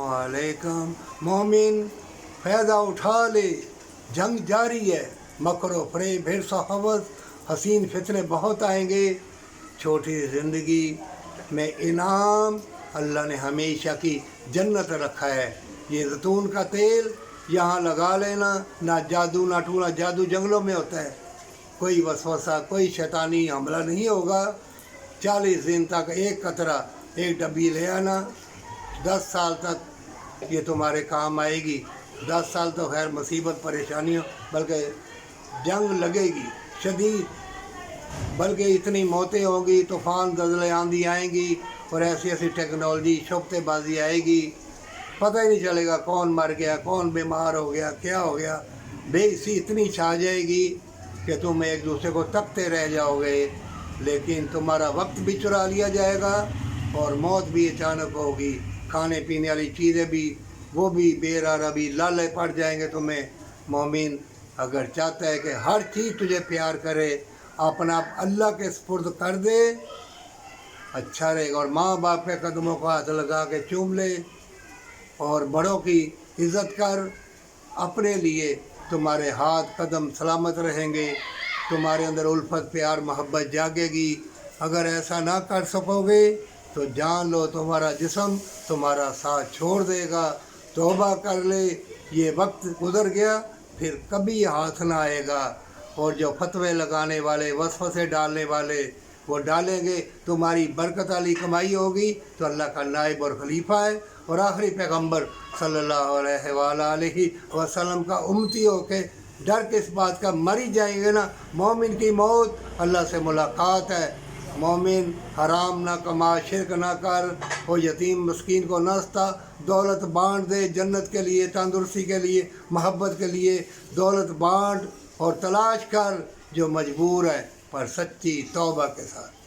अलैकुम। मोमिन फ़ायदा उठा ले, जंग जारी है, मकरो फ़रेब हिर्स और हवस, हसीन फितने बहुत आएंगे। छोटी ज़िंदगी में इनाम अल्लाह ने हमेशा की जन्नत रखा है। ये ज़ैतून का तेल यहाँ लगा लेना, ना जादू ना टूना, जादू जंगलों में होता है। कोई वसवसा, कोई शैतानी हमला नहीं होगा। 40 दिन तक एक कतरा, एक डब्बी ले आना, 10 साल तक ये तुम्हारे काम आएगी। 10 साल तो खैर मुसीबत परेशानियों, बल्कि जंग लगेगी शदीद, बल्कि इतनी मौतें होंगी, तूफ़ान ज़लज़ले आंधी आएंगी और ऐसी ऐसी टेक्नोलॉजी शोबतेबाजी आएगी, पता ही नहीं चलेगा कौन मर गया, कौन बीमार हो गया, क्या हो गया। बेइज्जती इतनी छा जाएगी कि तुम एक दूसरे को तकते रह जाओगे। लेकिन तुम्हारा वक्त भी चुरा लिया जाएगा और मौत भी अचानक होगी। खाने पीने वाली चीज़ें भी, वो भी बेरारा भी लाले पड़ जाएंगे तुम्हें। मोमिन अगर चाहता है कि हर चीज़ तुझे प्यार करे, अपना आप अल्लाह के सुपुर्द कर दे, अच्छा रहेगा। और माँ बाप के कदमों को हाथ लगा के चूम ले और बड़ों की इज़्ज़त कर। अपने लिए तुम्हारे हाथ कदम सलामत रहेंगे, तुम्हारे अंदर उल्फत प्यार मोहब्बत जागेगी। अगर ऐसा ना कर सकोगे तो जान लो तुम्हारा जिस्म तुम्हारा साथ छोड़ देगा। तौबा कर ले, ये वक्त गुज़र गया, फिर कभी हाथ ना आएगा। और जो फतवे लगाने वाले, वसवसे डालने वाले, वो डालेंगे, तुम्हारी बरकत वाली कमाई होगी तो अल्लाह का नाइब और खलीफा है और आखिरी पैगंबर सल्लल्लाहु अलैहि वसल्लम का उम्मती हो के डर के इस बात का मर ही जाएंगे ना। मोमिन की मौत अल्लाह से मुलाकात है। मोमिन हराम ना कमा, शिरक ना कर, वो यतीम मस्कीन को नस्ता, दौलत बांट दे जन्नत के लिए, तंदुरुस्ती के लिए, मोहब्बत के लिए। दौलत बांट और तलाश कर जो मजबूर है, पर सच्ची तौबा के साथ।